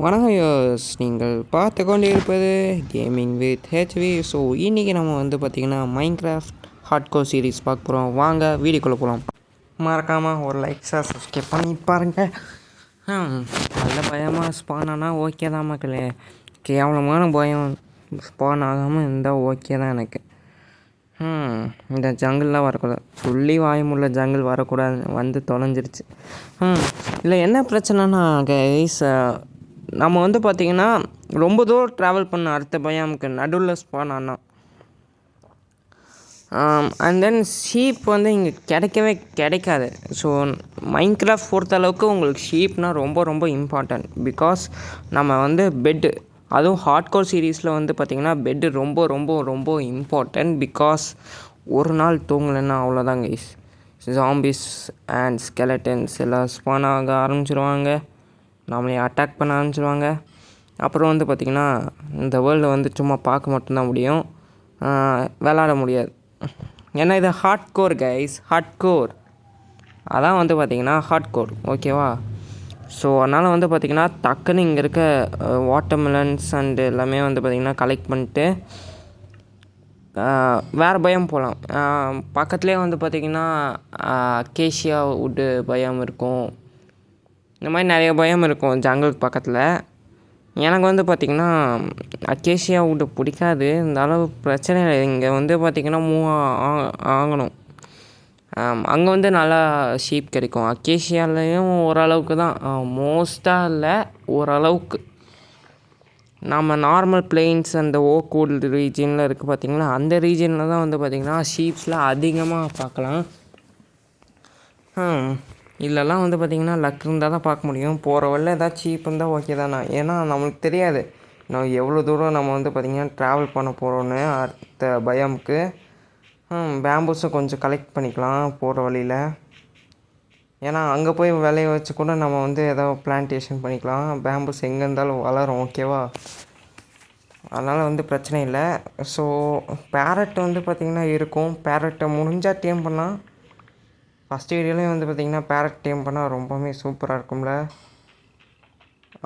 வணக்கம் யோஸ், நீங்கள் பார்த்து கொண்டு இருப்பது கேமிங் வித் ஹெச்வி. ஸோ இன்றைக்கி நம்ம பார்த்திங்கன்னா மைன்கிராஃப்ட் ஹார்ட்கோர் சீரீஸ் பார்க்க போகிறோம். வாங்க வீடியோக்குள்ளே போகலாம். மறக்காமல் ஒரு லைக்ஸாக சப்ஸ்கிரைப் பண்ணி பாருங்கள். நல்ல பயமாக ஸ்பான் ஆனால் ஓகே தான் மக்களே. கேவலமான பயம் ஸ்பான் ஆகாமல் இருந்தால் ஓகே தான் எனக்கு. இந்த ஜங்கிள்லாம் வரக்கூடாது, சொல்லி வாயமுள்ள ஜங்கிள் வரக்கூடாது, வந்து தொலைஞ்சிருச்சு. இல்லை என்ன பிரச்சனைனா கைஸ், நம்ம பார்த்திங்கன்னா ரொம்ப தூரம் ட்ராவல் பண்ண அடுத்த பயமுக்கு நடுவில் ஸ்பான் ஆனால். அண்ட் தென் ஷீப் இங்கே கிடைக்கவே கிடைக்காது. ஸோ மைன்கிராஃப்ட் பொறுத்தளவுக்கு உங்களுக்கு ஷீப்னால் ரொம்ப ரொம்ப இம்பார்ட்டன்ட். பிகாஸ் நம்ம பெட்டு, அதுவும் ஹார்ட்கோர் சீரீஸில் பார்த்திங்கன்னா பெட்டு ரொம்ப ரொம்ப ரொம்ப இம்பார்ட்டன்ட். பிகாஸ் ஒரு நாள் தூங்கலைன்னா அவ்வளோதான் கைஸ், ஜாம்பிஸ் அண்ட் ஸ்கெலட்டன்ஸ் எல்லாம் ஸ்பான் ஆக ஆரம்பிச்சிருவாங்க, நம்மளே அட்டாக் பண்ண ஆரம்பிச்சிருவாங்க. அப்புறம் பார்த்திங்கன்னா இந்த வேர்ல்டு சும்மா பார்க்க மட்டும்தான் முடியும், விளாட முடியாது. ஏன்னா இது ஹார்ட்கோர் கைஸ், ஹார்ட்கோர் அதான் பார்த்திங்கன்னா ஹார்ட்கோர், ஓகேவா? ஸோ அதனால் பார்த்திங்கன்னா டக்குன்னு இங்கே இருக்க வாட்டர்மெலன்ஸ் அண்டு எல்லாமே பார்த்திங்கன்னா கலெக்ட் பண்ணிட்டு வேறு பயம் போகலாம். பக்கத்துலேயே பார்த்திங்கன்னா அக்கேஷியா வுட்டு பயம் இருக்கும். இந்த மாதிரி நிறைய பயம் இருக்கும் ஜங்கலுக்கு பக்கத்தில். எனக்கு பார்த்திங்கன்னா அக்கேஷியா வுட்டு பிடிக்காது, இந்த அளவு பிரச்சனை இல்லை. இங்கே பார்த்திங்கன்னா மூவ் ஆகணும். அங்கே நல்லா ஷீப் கிடைக்கும். அக்கேஷியாலையும் ஓரளவுக்கு தான், மோஸ்ட்டாக இல்லை, ஓரளவுக்கு. நம்ம நார்மல் பிளெயின்ஸ் அந்த ஓக்வுட் ரீஜனில் இருக்குது பார்த்திங்களா, அந்த ரீஜனில் தான் பார்த்திங்கன்னா ஷீப்ஸில் அதிகமாக பார்க்கலாம். இல்லைலாம் பார்த்திங்கன்னா லக் இருந்தால் தான் பார்க்க முடியும். போகிற வழியில் ஏதாவது ஷீப் இருந்தால் ஓகே தானே. ஏன்னா நம்மளுக்கு தெரியாது நம்ம எவ்வளோ தூரம் நம்ம பார்த்திங்கன்னா ட்ராவல் பண்ண போகிறோன்னு அடுத்த பயமுக்கு. பேம்பூஸை கொஞ்சம் கலெக்ட் பண்ணிக்கலாம் போகிற வழியில். ஏன்னா அங்கே போய் விளைய வச்சு கூட நம்ம ஏதாவது பிளான்டேஷன் பண்ணிக்கலாம். பேம்பூஸ் எங்கே இருந்தாலும் வளரும், ஓகேவா? அதனால் பிரச்சனை இல்லை. ஸோ பேரட் பார்த்திங்கன்னா இருக்கும். பேரட்டை முடிஞ்சால் டேம் பண்ணால், ஃபஸ்ட் வீடியோலேயும் பார்த்திங்கன்னா பேரட் டேம் பண்ணால் ரொம்பவுமே சூப்பராக இருக்கும்ல.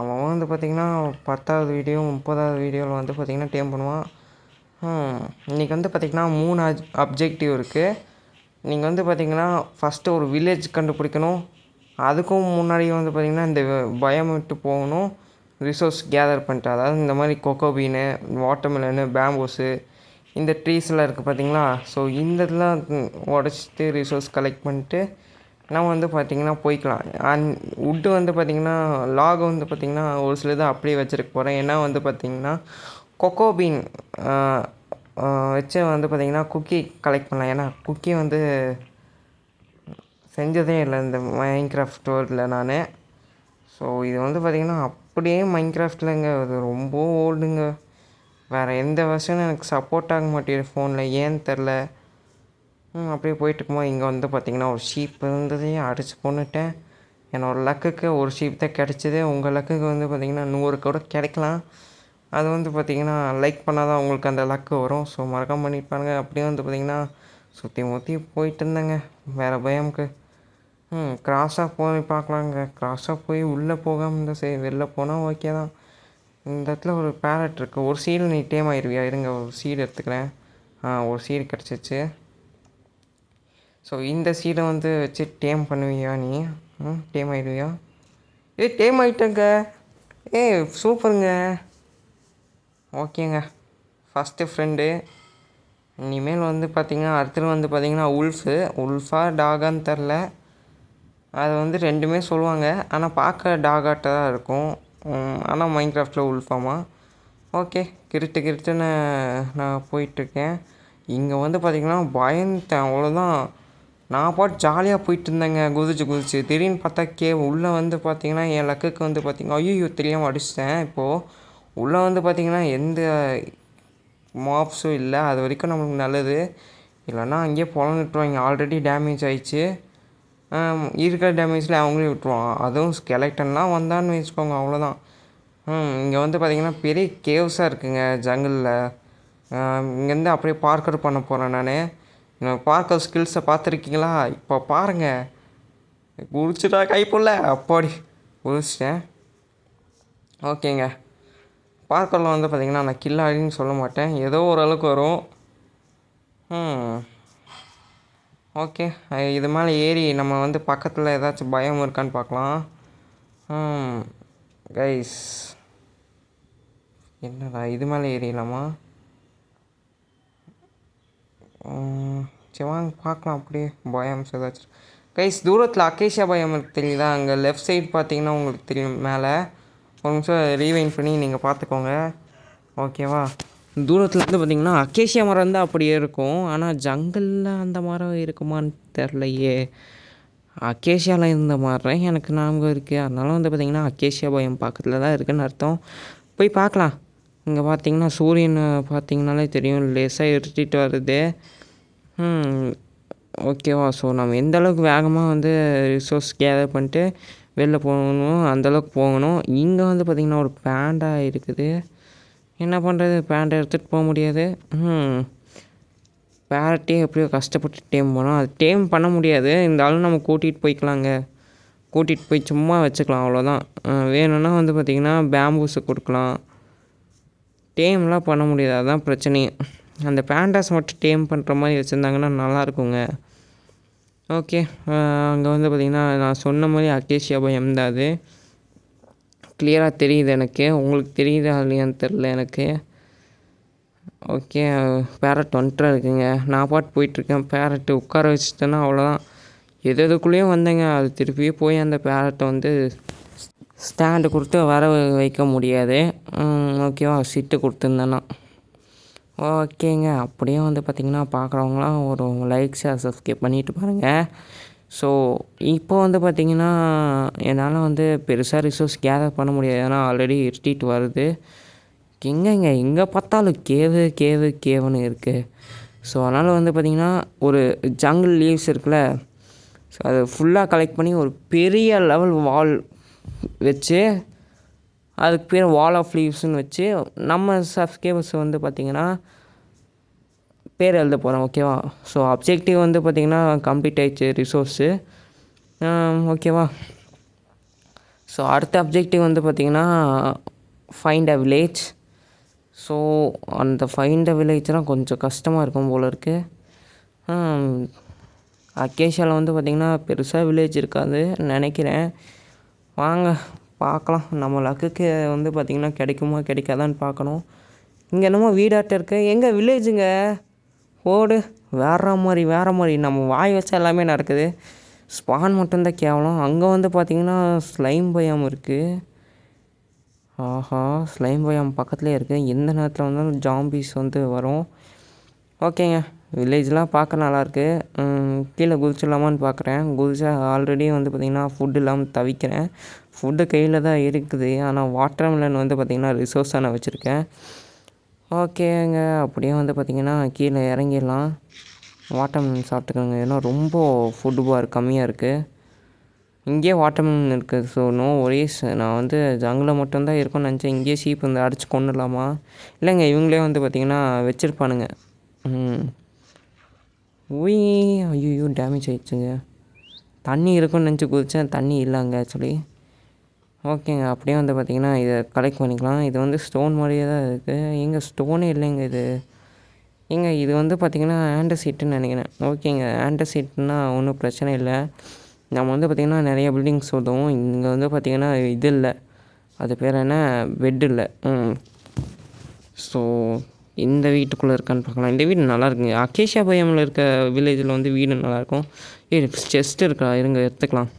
அவன் பார்த்திங்கன்னா 10வது வீடியோ 30வது வீடியோவில் பார்த்திங்கன்னா டேம் பண்ணுவான். இன்றைக்கி பார்த்திங்கன்னா 3 அப்ஜெக்டிவ் இருக்குது. நீங்கள் பார்த்திங்கன்னா ஃபஸ்ட்டு ஒரு வில்லேஜ் கண்டுபிடிக்கணும். அதுக்கும் முன்னாடி பார்த்திங்கன்னா இந்த பயம் விட்டு போகணும். ரிசோர்ஸ் கேதர் பண்ணிட்டு, அதாவது இந்த மாதிரி கொக்கோபீனு, வாட்டர்மெலனு, பேம்பூஸு, இந்த ட்ரீஸ்லாம் இருக்குது பார்த்திங்களா. ஸோ இந்த இதெல்லாம் உடச்சிட்டு ரிசோர்ஸ் கலெக்ட் பண்ணிட்டு நம்ம பார்த்திங்கன்னா போய்க்கலாம். வுட்டு பார்த்திங்கன்னா லாக் பார்த்திங்கன்னா ஒரு சிலது அப்படியே வச்சுருக்க போகிறேன். ஏன்னா பார்த்திங்கன்னா கொக்கோபீன் வச்சு பார்த்திங்கன்னா குக்கி கலெக்ட் பண்ணலாம். ஏன்னா குக்கி செஞ்சதே இல்லை இந்த மைன்கிராஃப்ட் வேர்ல்டில் நான். ஸோ இது பார்த்திங்கன்னா அப்படியே மைன்கிராஃப்ட்லங்க, அது ரொம்ப ஓல்டுங்க. வேறு எந்த வருஷனும் எனக்கு சப்போர்ட் ஆக மாட்டேங்குது ஃபோனில், ஏன்னு தெரில. அப்படியே போயிட்டுருக்கும்போது இங்கே பார்த்திங்கன்னா ஒரு ஷீப் இருந்ததையும் அடித்து கொண்டுட்டேன். என்னோடய லக்குக்கு ஒரு ஷீப் தான் கிடச்சிது. உங்கள் லக்குக்கு பார்த்திங்கன்னா 100 கூட கிடைக்கலாம். அது பார்த்திங்கன்னா லைக் பண்ணால் தான் உங்களுக்கு அந்த லக்கு வரும். ஸோ மறக்காம பண்ணியிருப்பாங்க. அப்படியே பார்த்திங்கன்னா சுற்றி முற்றி போயிட்டு இருந்தேங்க வேறு பயமுக்கு. கிராஸாக போய் பார்க்கலாங்க. கிராஸாக போய் உள்ளே போகாமல் இருந்தால் சரி, வெளில போனால் ஓகே தான். இந்த இடத்துல ஒரு பேரட் இருக்குது. ஒரு சீடு நீ டேம் ஆயிடுவியா? இருங்க, ஒரு சீடு எடுத்துக்கிறேன். ஒரு சீடு கிடச்சிச்சு. ஸோ இந்த சீடை வச்சு டேம் பண்ணுவியா நீ? டேம் ஆகிடுவியா? டேம் ஆகிட்டேங்க. சூப்பருங்க. ஓகேங்க, ஃபஸ்ட்டு ஃப்ரெண்டு. இனிமேல் பார்த்திங்கன்னா அடுத்தது பார்த்திங்கன்னா உல்ஃபா டாகான்னு தெரில. அது ரெண்டுமே சொல்லுவாங்க. ஆனால் பார்க்க டாகாட்ட தான் இருக்கும். ஆனால் மைன்கிராஃப்டில் உல்ஃபாமா. ஓகே, கிருட்டுன்னு நான் போயிட்டுருக்கேன். இங்கே பார்த்திங்கன்னா பயந்துட்டேன், அவ்வளோதான். நான் பாட்டு ஜாலியாக போயிட்டு இருந்தேங்க, குதிச்சு திடீர்னு பார்த்தா உள்ளே பார்த்திங்கன்னா என் லக்குக்கு பார்த்திங்கன்னா ஐயோ தெரியாமல் அடிச்சிட்டேன். இப்போது உள்ளே பார்த்திங்கன்னா எந்த மாப்ஸும் இல்லை. அது வரைக்கும் நம்மளுக்கு நல்லது. இல்லைன்னா அங்கேயே பொழந்துட்டுருவாங்க. ஆல்ரெடி டேமேஜ் ஆகிடுச்சு. இருக்கிற டேமேஜில் அவங்களே விட்டுருவான். அதுவும் ஸ்கெலட்டன்லாம் வந்தான்னு வச்சுக்கோங்க, அவ்வளோதான். இங்கே பார்த்திங்கன்னா பெரிய கேவ்ஸாக இருக்குங்க ஜங்கிளில். இங்கேருந்து அப்படியே பார்க்கர் பண்ண போகிறேன் நான். பார்க்கர் ஸ்கில்ஸை பார்த்துருக்கீங்களா? இப்போ பாருங்கள், குளிச்சுட்டா கைப்புள்ள அப்பாடி குளிச்சிட்டேன். ஓகேங்க. பார்க்கரில் வந்து பார்த்திங்கன்னா நான் கில்லாடின்னு சொல்ல மாட்டேன், ஏதோ ஓரளவுக்கு வரும். ஓகே, இது மேலே ஏறி நம்ம வந்து பக்கத்தில் ஏதாச்சும் பயம் இருக்கான்னு பார்க்கலாம். கைஸ், என்னடா இது மேலே ஏறிடலாமா? சரி வாங்க பார்க்கலாம். அப்படியே பயம்ஸ் ஏதாச்சும் கைஸ் தூரத்தில் அக்கேஷியா பயம் இருக்குது தெரியுதா? அங்கே லெஃப்ட் சைடு பார்த்தீங்கன்னா உங்களுக்கு தெரியும். மேலே ஒரு நிமிஷம் ரீவைண்ட் பண்ணி நீங்கள் பார்த்துக்கோங்க, ஓகேவா? தூரத்தில் வந்து பார்த்திங்கன்னா அக்கேஷியா மரம் தான் அப்படியே இருக்கும். ஆனால் ஜங்கிளில் அந்த மரம் இருக்குமான்னு தெரிலையே. அக்கேஷியாவில் இருந்த மாதிரி எனக்கு ஞாபகம் இருக்குது. அதனால வந்து பார்த்திங்கன்னா அக்கேஷியா பயம் பக்கத்தில் தான் இருக்குதுன்னு அர்த்தம். போய் பார்க்கலாம். இங்கே பார்த்திங்கன்னா சூரியன் பார்த்திங்கனாலே தெரியும், லேசாக இருட்டிட்டு வருது. ஓகேவா? ஸோ நம்ம எந்த அளவுக்கு வேகமாக வந்து ரிசோர்ஸ் கேதர் பண்ணிட்டு வெளில போகணும் அந்தளவுக்கு போகணும். இங்கே வந்து பார்த்திங்கன்னா ஒரு பேண்டா இருக்குது. என்ன பண்ணுறது, பேண்டை எடுத்துகிட்டு போக முடியாது. பேரட்டே எப்படியோ கஷ்டப்பட்டு டேம் பண்ணோம். அது டேம் பண்ண முடியாது, இருந்தாலும் நம்ம கூட்டிகிட்டு போய்க்கலாங்க. கூட்டிகிட்டு போய் சும்மா வச்சுக்கலாம், அவ்வளோதான். வேணும்னா வந்து பார்த்திங்கன்னா பேம்பூஸை கொடுக்கலாம். டேம்லாம் பண்ண முடியாது, அதுதான் பிரச்சனையே. அந்த பேண்டாஸ் மட்டும் டேம் பண்ணுற மாதிரி வச்சுருந்தாங்கன்னா நல்லாயிருக்குங்க. ஓகே, அங்கே வந்து பார்த்திங்கன்னா நான் சொன்ன மாதிரி அக்கேஷியா பயம் தான். அது கிளியராக தெரியுது எனக்கு, உங்களுக்கு தெரியுதா இல்லையான்னு தெரில எனக்கு. ஓகே, பேரட் வந்துட்டு இருக்குங்க. நான் பாட்டு போயிட்டுருக்கேன். பேரட்டு உட்கார வச்சுட்டேன்னா அவ்வளோதான். எதுக்குள்ளேயும் வந்தேங்க, அது திருப்பியும் போய் அந்த பேரட்டை வந்து ஸ்டாண்டு கொடுத்து வர வைக்க முடியாது. ஓகேவா? சிட்டு கொடுத்துருந்தேன்னா ஓகேங்க. அப்படியே வந்து பார்த்திங்கன்னா பார்க்குறவங்களாம் ஒரு லைக் ஷேர் சப்ஸ்கிரைப் பண்ணிவிட்டு பாருங்கள். ஸோ இப்போ வந்து பார்த்திங்கன்னா என்னால் வந்து பெருசாக ரிசோர்ஸ் கேதர் பண்ண முடியாது, ஏன்னா ஆல்ரெடி இருட்டிட்டு வருது. எங்கே பார்த்தாலும் கேவுன்னு இருக்குது. ஸோ அதனால் வந்து பார்த்திங்கன்னா ஒரு ஜங்கிள் லீவ்ஸ் இருக்குல்ல, ஸோ அதை ஃபுல்லாக கலெக்ட் பண்ணி ஒரு பெரிய லெவல் வால் வச்சு, அதுக்கு பேர் வால் ஆஃப் லீவ்ஸ்னு வச்சு நம்ம சப்ஸ்கிரைபர்ஸ் வந்து பார்த்திங்கன்னா பேர் எழுத போகிறோம், ஓகேவா? ஸோ அப்ஜெக்டிவ் வந்து பார்த்திங்கன்னா கம்ப்ளீட் ஆகிடுச்சு ரிசோர்ஸு, ஓகேவா? ஸோ அடுத்த அப்ஜெக்டிவ் வந்து பார்த்திங்கன்னா ஃபைண்ட் அ வில்லேஜ். ஸோ அந்த ஃபைண்ட் அ வில்லேஜ்லாம் கொஞ்சம் கஷ்டமாக இருக்கும் போல் இருக்குது. அக்கேஷியாவில் வந்து பார்த்திங்கன்னா பெருசாக வில்லேஜ் இருக்காது நினைக்கிறேன். வாங்க பார்க்கலாம், நம்ம லக்குக்கு வந்து பார்த்திங்கன்னா கிடைக்குமா கிடைக்காதான்னு பார்க்கணும். இங்கே என்னமோ வீடாட்ட இருக்கு, எங்கே வில்லேஜுங்க? ஓடு, வேற மாதிரி நம்ம வாய் வச்சா எல்லாமே நடக்குது. ஸ்பான் மட்டும்தான் கேவலம். அங்கே வந்து பார்த்திங்கன்னா ஸ்லைம் பயம் இருக்குது. ஆஹா, ஸ்லைம் பயம் பக்கத்துலேயே இருக்குது. எந்த நேரத்தில் வந்தாலும் ஜாம்பிஸ் வந்து வரும். ஓகேங்க, வில்லேஜ்லாம் பார்க்க நல்லாயிருக்கு. கீழே குதிச்சிடலாமான்னு பார்க்குறேன். குதிச்சா ஆல்ரெடி வந்து பார்த்திங்கன்னா ஃபுட் இல்லாமல் தவிக்கிறேன். ஃபுட்டு கையில் தான் இருக்குது, ஆனால் வாட்டர்மெலன் வந்து பார்த்திங்கன்னா ரிசோர்ஸாக நான் வச்சுருக்கேன். ஓகேங்க, அப்படியே வந்து பார்த்திங்கன்னா கீழே இறங்கிடலாம். வாட்டர்மெலன் சாப்பிட்டுக்கோங்க, ஏன்னா ரொம்ப ஃபுட்டு பார் கம்மியாக இருக்குது. இங்கேயே வாட்டர்மெலன் இருக்குது. So no worries. நான் வந்து ஜங்கில் மட்டும்தான் இருக்கும்னு நினச்சேன். இங்கேயே சீப் வந்து அடிச்சு கொண்டுடலாமா? இல்லைங்க, இவங்களே வந்து பார்த்திங்கன்னா வச்சுருப்பானுங்க. ஐயோ டேமேஜ் ஆகிடுச்சுங்க. தண்ணி இருக்குன்னு நினச்சி குதித்தேன், தண்ணி இல்லைங்க ஆக்சுவலி. ஓகேங்க, அப்படியே வந்து பார்த்திங்கன்னா இதை கலெக்ட் பண்ணிக்கலாம். இது வந்து ஸ்டோன் மாதிரியே தான் இருக்குது. எங்கே ஸ்டோனே இல்லைங்க இது. இது வந்து பார்த்திங்கன்னா ஆண்டசீட்டுன்னு நினைக்கிறேன். ஓகேங்க, ஆண்டசீட்னா ஒன்றும் பிரச்சனை இல்லை. நம்ம வந்து பார்த்திங்கன்னா நிறைய பில்டிங்ஸ் உதவும். இங்கே வந்து பார்த்திங்கன்னா இது இல்லை, அது பேர் என்ன, பெட் இல்லை. ஸோ இந்த வீட்டுக்குள்ளே இருக்கான்னு பார்க்கலாம். இந்த வீடு நல்லாயிருக்குங்க. அக்கேஷியா பயமில் இருக்க வில்லேஜில் வந்து வீடு நல்லாயிருக்கும். செஸ்ட் இருக்கா, இருங்க எடுத்துக்கலாம்.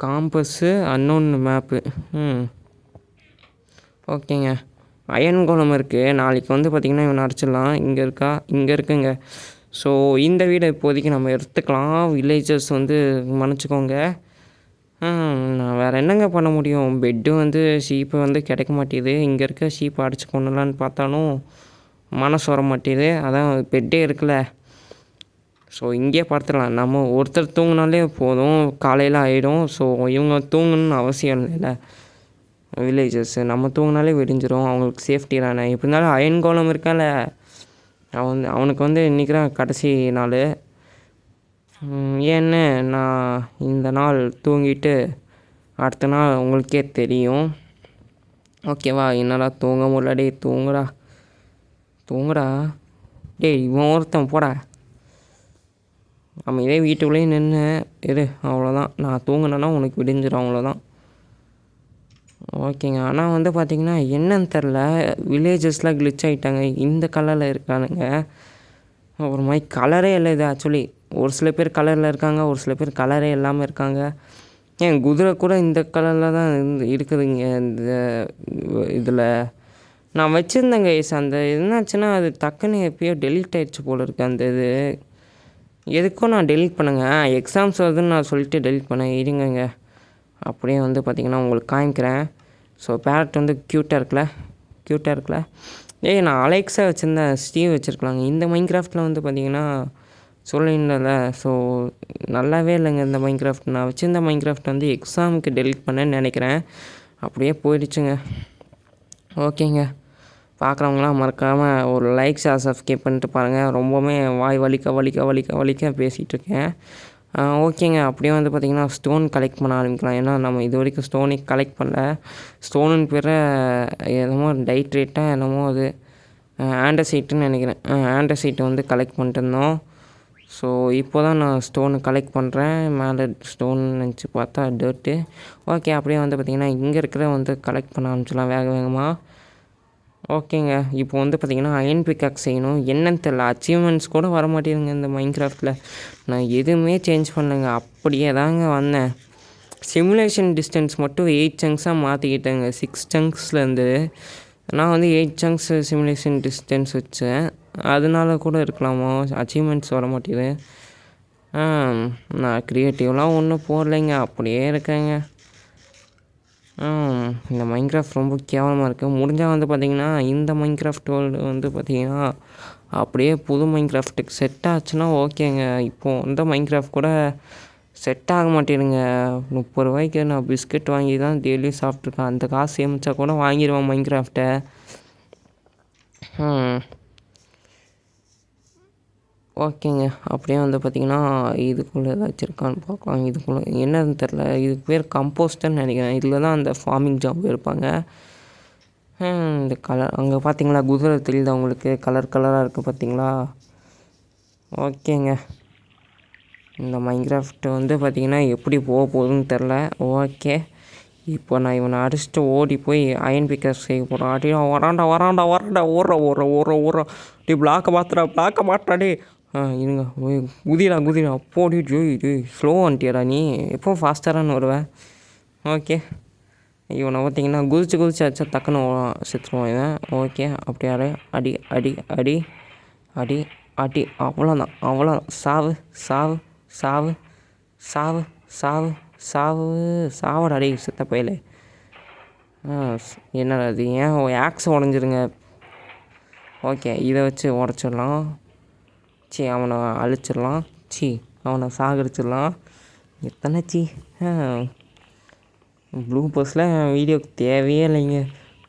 Compass, unknown map. ஓகேங்க, அயன் கோலம் இருக்குது. நாளைக்கு வந்து பார்த்திங்கன்னா இவனை அடிச்சிடலாம். இங்கே இருக்குங்க. ஸோ இந்த வீடை இப்போதைக்கு நம்ம எடுத்துக்கலாம். வில்லேஜர்ஸ் வந்து மன்னிச்சிக்கோங்க. நான் வேறு என்னங்க பண்ண முடியும்? பெட்டு வந்து ஷீப்பு வந்து கிடைக்க மாட்டேது. இங்கே இருக்க ஷீப்பை அடிச்சு கொண்டுலான்னு பார்த்தாலும் மனசு வர மாட்டேது. அதான் பெட்டே இருக்குல்ல. ஸோ இங்கேயே படுத்துடலாம். நம்ம ஒருத்தர் தூங்கினாலே போதும், காலையில் ஆகிடும். ஸோ இவங்க தூங்கணுன்னு அவசியம் இல்லைல்ல. வில்லேஜர்ஸு நம்ம தூங்கினாலே விடிஞ்சிரும். அவங்களுக்கு சேஃப்டி தானே. எப்படி இருந்தாலும் அயன் கோலம் இருக்கால, அவனுக்கு வந்து இன்றைக்கி தான் கடைசி நாள். ஏன்னு நான் இந்த நாள் தூங்கிட்டு அடுத்த நாள் உங்களுக்கே தெரியும். ஓகேவா? என்னடா தூங்க முடியல, டேய் தூங்குடா தூங்குடா. டேய் இவன் ஒருத்தன் போடா. நம்ம இதே வீட்டுக்குள்ளேயே நின்று இரு, அவ்வளோதான். நான் தூங்கினேன்னா உனக்கு விடிஞ்சிடும், அவ்வளோதான். ஓகேங்க. ஆனால் வந்து பார்த்திங்கன்னா என்னன்னு தெரில, வில்லேஜஸ்லாம் கிளிச் ஆகிட்டாங்க. இந்த கலரில் இருக்கானுங்க. ஒரு மாதிரி கலரே இல்லை இது ஆக்சுவலி. ஒரு சில பேர் கலரில் இருக்காங்க, ஒரு சில பேர் கலரே இல்லாமல் இருக்காங்க. ஏன் குதிரை கூட இந்த கலரில் தான் இருக்குதுங்க இந்த இதில். நான் வச்சுருந்தேங்க ஐஸ். அந்த என்னாச்சுன்னா அது டக்குன்னு எப்பயோ டெலீட் ஆகிடுச்சு போல் இருக்குது அந்த இது. எதுக்கும் நான் டெலீட் பண்ணுங்க, எக்ஸாம்ஸ் வருதுன்னு நான் சொல்லிட்டு டெலீட் பண்ணேன். இருங்கங்க, அப்படியே வந்து பார்த்திங்கன்னா உங்களுக்கு காமிக்கிறேன். ஸோ பேரட் வந்து க்யூட்டாக இருக்குல்ல. ஏய் நான் அலெக்ஸா வச்சுருந்தேன், ஸ்டீவ் வச்சுருக்கலாங்க. இந்த மைன்கிராஃப்ட்டில் வந்து பார்த்திங்கன்னா சொல்லியிருந்தேன்ல. ஸோ நல்லாவே இல்லைங்க இந்த மைன்கிராஃப்ட். நான் வச்சுருந்த மைன்கிராஃப்ட் வந்து எக்ஸாமுக்கு டெலீட் பண்ணேன்னு நினைக்கிறேன். அப்படியே போயிடுச்சுங்க. ஓகேங்க, பார்க்குறவங்களாம் மறக்காமல் ஒரு லைக், ஷேர், சப்ஸ்கிரைப் பண்ணிட்டு பாருங்கள். ரொம்பவுமே வாய் வலிக்க பேசிகிட்ருக்கேன். ஓகேங்க. அப்படியே வந்து பார்த்திங்கன்னா ஸ்டோன் கலெக்ட் பண்ண ஆரம்பிக்கலாம். ஏன்னா நம்ம இது வரைக்கும் ஸ்டோனே கலெக்ட் பண்ணல. ஸ்டோனுன்னு பேர் என்னமோ டைட்ரேட்டாக என்னமோ அது ஆண்டசைட்டுன்னு நினைக்கிறேன். ஆண்டசைட்டு வந்து கலெக்ட் பண்ணிட்டு இருந்தோம். ஸோ இப்போ தான் நான் ஸ்டோனு கலெக்ட் பண்ணுறேன். மேலே ஸ்டோன் நினச்சி பார்த்தா டர்ட்டு. ஓகே, அப்படியே வந்து பார்த்திங்கன்னா இங்கே இருக்கிற வந்து கலெக்ட் பண்ண ஆரம்பிச்சிடலாம் வேகமாக. ஓகேங்க. இப்போ வந்து பார்த்திங்கன்னா அயன் பிக்காக்ஸ் செய்யணும். என்னன்னு தெரில, அச்சீவ்மெண்ட்ஸ் கூட வர மாட்டேங்குங்க இந்த மைன்கிராஃப்ட்டில். நான் எதுவுமே சேஞ்ச் பண்ணலைங்க, அப்படியே தாங்க வந்தேன். சிமுலேஷன் டிஸ்டன்ஸ் மட்டும் 8 சங்க்ஸாக மாற்றிக்கிட்டேங்க. 6 சங்க்ஸ்லேருந்து நான் வந்து 8 சங்க்ஸ் சிமுலேஷன் டிஸ்டன்ஸ் வச்சேன். அதனால கூட இருக்கலாமோ அச்சீவ்மெண்ட்ஸ் வர மாட்டேங்குது. நான் க்ரியேட்டிவ்லாம் ஒன்றும் போடலைங்க, அப்படியே இருக்கேங்க. இந்த மைன்கிராஃப்ட் ரொம்ப கேவலமாக இருக்குது. முடிஞ்சால் வந்து பார்த்திங்கன்னா இந்த மைன்கிராஃப்ட் வேர்ல்டு வந்து பார்த்திங்கன்னா அப்படியே புது மைன்கிராஃப்ட்டுக்கு செட் ஆச்சுன்னா ஓகேங்க. இப்போது இந்த மைன்கிராஃப்ட் கூட செட் ஆக மாட்டேனுங்க. 30 ரூபாய்க்கு நான் பிஸ்கட் வாங்கி தான் டெய்லியும் சாப்பிட்ருக்கேன். அந்த காசு சேமித்தா கூட வாங்கிடுவேன் மைன்கிராஃப்ட்டை. ஓகேங்க. அப்படியே வந்து பார்த்திங்கன்னா இதுக்குள்ளே ஏதாச்சும் இருக்கான்னு பார்க்கலாம். இதுக்குள்ளே என்னன்னு தெரில, இதுக்கு பேர் கம்போஸ்டர்னு நினைக்கிறேன். இதில் தான் அந்த ஃபார்மிங் ஜாப் இருப்பாங்க. இந்த கலர் அங்கே பார்த்தீங்களா, குதிரை தெரியுது அவங்களுக்கு, கலராக இருக்குது பார்த்தீங்களா. ஓகேங்க. இந்த மைன்கிராஃப்ட் வந்து பார்த்திங்கன்னா எப்படி போக போகுதுன்னு தெரில. ஓகே, இப்போ நான் இவனை அடிச்சுட்டு ஓடி போய் அயன் பிக்கர் செய்ய போகிறேன். அடி வராண்டா ஓடுற டே பிளாக்கை மாற்றுறா டே. இருங்க, குதிரா அப்போடி டே ஸ்லோ வந்துட்டியடா நீ. எப்போ ஃபாஸ்டரானு வருவேன். ஓகே, இவனை பார்த்திங்கன்னா குதிச்சு அடிச்சா டக்குன்னு செத்துருவான் இவன். ஓகே, அப்படியாரு அடி அடி அடி அடி அடி அவ்வளோதான். சாவடா அடி செத்த பையில. என்னடா அது, ஏன் ஆக்ஸ் உடஞ்சிருங்க. ஓகே, இதை வச்சு உடச்சிடலாம். அவனை அழிச்சிடலாம். அவனை சாகடிச்சிடலாம். எத்தனை ப்ளூ பர்ஸில் வீடியோக்கு தேவையே இல்லைங்க.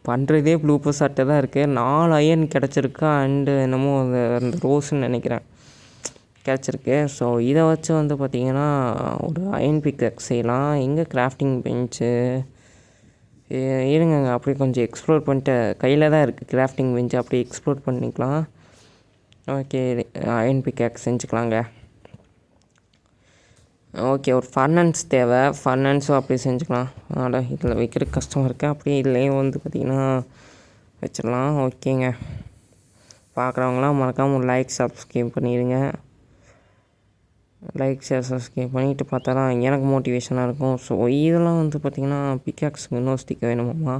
பண்ணுறதே ப்ளூ பர்ஸ் அட்டை தான் இருக்குது. 4 அயன் கிடச்சிருக்கு. அண்டு என்னமோ அந்த ரோஸ்ன்னு நினைக்கிறேன் கிடச்சிருக்கு. ஸோ இதை வச்சு வந்து பார்த்திங்கன்னா ஒரு அயன் பிக்கக் செய்யலாம். எங்கே கிராஃப்டிங் பெஞ்சு இருங்க, அப்படியே கொஞ்சம் எக்ஸ்ப்ளோர் பண்ணிட்டு, கையில் தான் இருக்குது கிராஃப்டிங் பெஞ்சு, அப்படியே எக்ஸ்ப்ளோர் பண்ணிக்கலாம். ஓகே, அயன் பிக்கேக் செஞ்சுக்கலாங்க. ஓகே, ஒரு ஃபர்னன்ஸ் தேவை. ஃபர்னன்ஸும் அப்படியே செஞ்சுக்கலாம். இதில் வைக்கிற கஷ்டம் இருக்குது. அப்படியே இதுலேயே வந்து பார்த்திங்கன்னா வச்சிடலாம். ஓகேங்க, பார்க்குறவங்களாம் மறக்காமல் ஒரு லைக், சப்ஸ்கிரைப் பண்ணிடுங்க. லைக், ஷேர், சப்ஸ்கிரைப் பண்ணிவிட்டு பார்த்தா தான் எனக்கு மோட்டிவேஷனாக இருக்கும். ஸோ இதெல்லாம் வந்து பார்த்திங்கன்னா பிக்காக்ஸுக்கு இன்னும் ஸ்டிக் வேணுமாம்மா.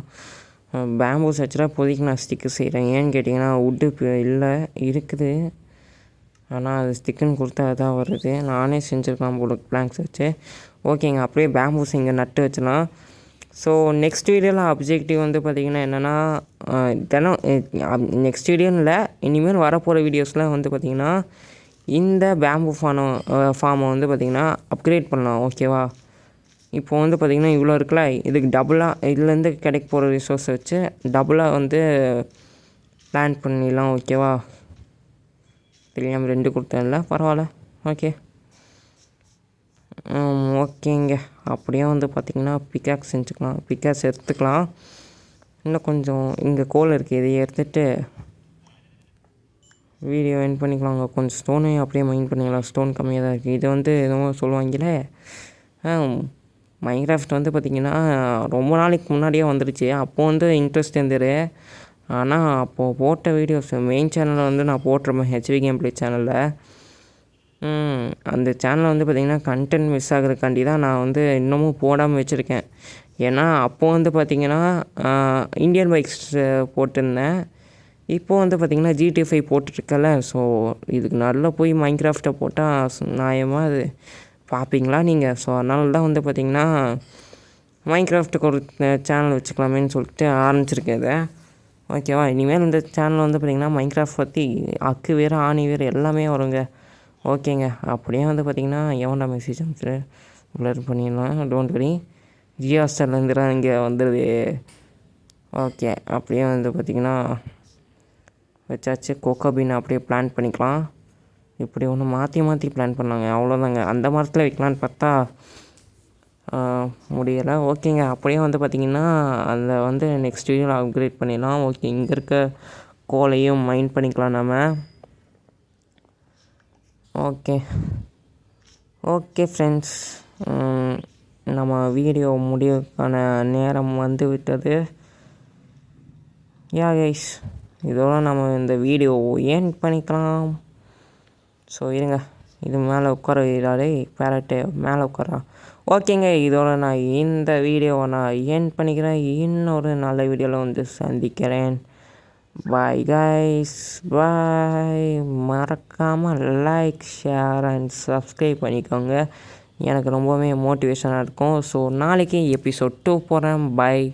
பேம்பூ சச்சராக இப்போதைக்கு நான் ஸ்டிக்கு செய்கிறேன். ஏன்னு கேட்டிங்கன்னா வுட்டு இல்லை இருக்குது, ஆனால் அது ஸ்டிக்குன்னு கொடுத்தா தான் வருது. நானே செஞ்சுருக்கலாம் போல பிளாங்க்ஸ் வச்சு. ஓகேங்க, அப்படியே பேம்பூஸ் இங்கே நட்டு வச்சலாம். ஸோ நெக்ஸ்ட் வீடியோவில் அப்ஜெக்டிவ் வந்து பார்த்திங்கன்னா என்னென்னா, தினம் நெக்ஸ்ட் வீடியோன்னு இல்லை, இனிமேல் வரப்போகிற வீடியோஸில் வந்து பார்த்திங்கன்னா இந்த பேம்பூ ஃபார்மை வந்து பார்த்திங்கன்னா அப்கிரேட் பண்ணலாம். ஓகேவா, இப்போ வந்து பார்த்திங்கன்னா இவ்வளோ இருக்குல்ல, இதுக்கு டபுளாக இதுலேருந்து கிடைக்க போகிற ரிசோர்ஸை வச்சு டபுளாக வந்து பிளான் பண்ணிடலாம். ஓகேவா, தெரியாமல் 2 கொடுத்தேன்ல, பரவாயில்ல. ஓகேங்க, அப்படியே வந்து பார்த்திங்கன்னா பிக்காக்ஸ் செஞ்சுக்கலாம், பிக்காக்ஸ் எடுத்துக்கலாம். இன்னும் கொஞ்சம் இங்கே கோல் இருக்குது, இதை எடுத்துகிட்டு வீடியோ எண்ட் பண்ணிக்கலாங்க. கொஞ்சம் ஸ்டோனையும் அப்படியே மைண்ட் பண்ணிக்கலாம், ஸ்டோன் கம்மியாக தான் இருக்குது. இது வந்து எதுவும் சொல்லுவாங்களே, மைன்கிராஃப்ட் வந்து பார்த்திங்கன்னா ரொம்ப நாளைக்கு முன்னாடியே வந்துடுச்சு. அப்போது வந்து இன்ட்ரெஸ்ட் இருந்தது. ஆனால் அப்போது போட்ட வீடியோஸ் மெயின் சேனலில் வந்து நான் போட்டிருப்பேன், ஹெச்வி கேம் ப்ளே சேனலில். அந்த சேனலில் வந்து பார்த்திங்கன்னா கண்டென்ட் மிஸ் ஆகிறதுக்காண்டி தான் நான் வந்து இன்னமும் போடாமல் வச்சுருக்கேன். ஏன்னா அப்போது வந்து பார்த்திங்கன்னா இந்தியன் பைக்ஸ் போட்டிருந்தேன். இப்போது வந்து பார்த்திங்கன்னா GTA 5 போட்டுட்ருக்கல. ஸோ இதுக்கு நல்லா போய் மைன்கிராஃப்டை போட்டால் நியாயமாக அது பார்ப்பீங்களா நீங்கள்? ஸோ அதனால தான் வந்து பார்த்திங்கன்னா மைன்கிராஃப்ட்டுக்கு ஒரு சேனல் வச்சுக்கலாமேன்னு சொல்லிட்டு ஆரம்பிச்சிருக்கேன் இதை. ஓகேவா? இனிமேல் இந்த சேனல் வந்து பார்த்திங்கன்னா மைன்கிராஃப்ட் பற்றி அக்கு வேறு ஆணி வேறு எல்லாமே வருங்க. ஓகேங்க. அப்படியே வந்து பார்த்திங்கன்னா எவன்டா மெசேஜ் அனுப்பிச்சு ப்ளர் பண்ணிடலாம், டோன்ட் வரி. ஜியோ ஸ்டார்லேருந்து தான் இங்கே வந்துடுது. ஓகே, அப்படியே வந்து பார்த்திங்கன்னா வச்சாச்சு. கோகோபீன் அப்படியே பிளான் பண்ணிக்கலாம். இப்படி ஒன்று மாற்றி பிளான் பண்ணாங்க, அவ்வளோதாங்க. அந்த மரத்தில் வைக்கலான்னு பார்த்தா முடியலை. ஓகேங்க. அப்படியே வந்து பார்த்திங்கன்னா அதை வந்து நெக்ஸ்ட் வீடியோவில் அப்கிரேட் பண்ணிடலாம். ஓகே, இங்கே இருக்க கோலையும் மைண்ட் பண்ணிக்கலாம் நம்ம. ஓகே ஃப்ரெண்ட்ஸ், நம்ம வீடியோ முடிவுக்கான நேரம் வந்து விட்டது. கைஸ், இதோட நம்ம இந்த வீடியோ ஏன் பண்ணிக்கலாம். ஸோ இருங்க, இது மேலே உட்கார வைடாடே பேரட்டு, மேலே உட்காரா. ஓகேங்க, இதோட நான் இந்த வீடியோவை நான் ஏன் பண்ணிக்கிறேன். இன்னொரு நல்ல வீடியோவில் வந்து சந்திக்கிறேன். பாய் கைஸ், பாய். மறக்காமல் லைக், ஷேர் அண்ட் சப்ஸ்கிரைப் பண்ணிக்கோங்க. எனக்கு ரொம்பவே மோட்டிவேஷனாக இருக்கும். ஸோ நாளைக்கு எபிசோட் 2 போகிறேன். பாய்.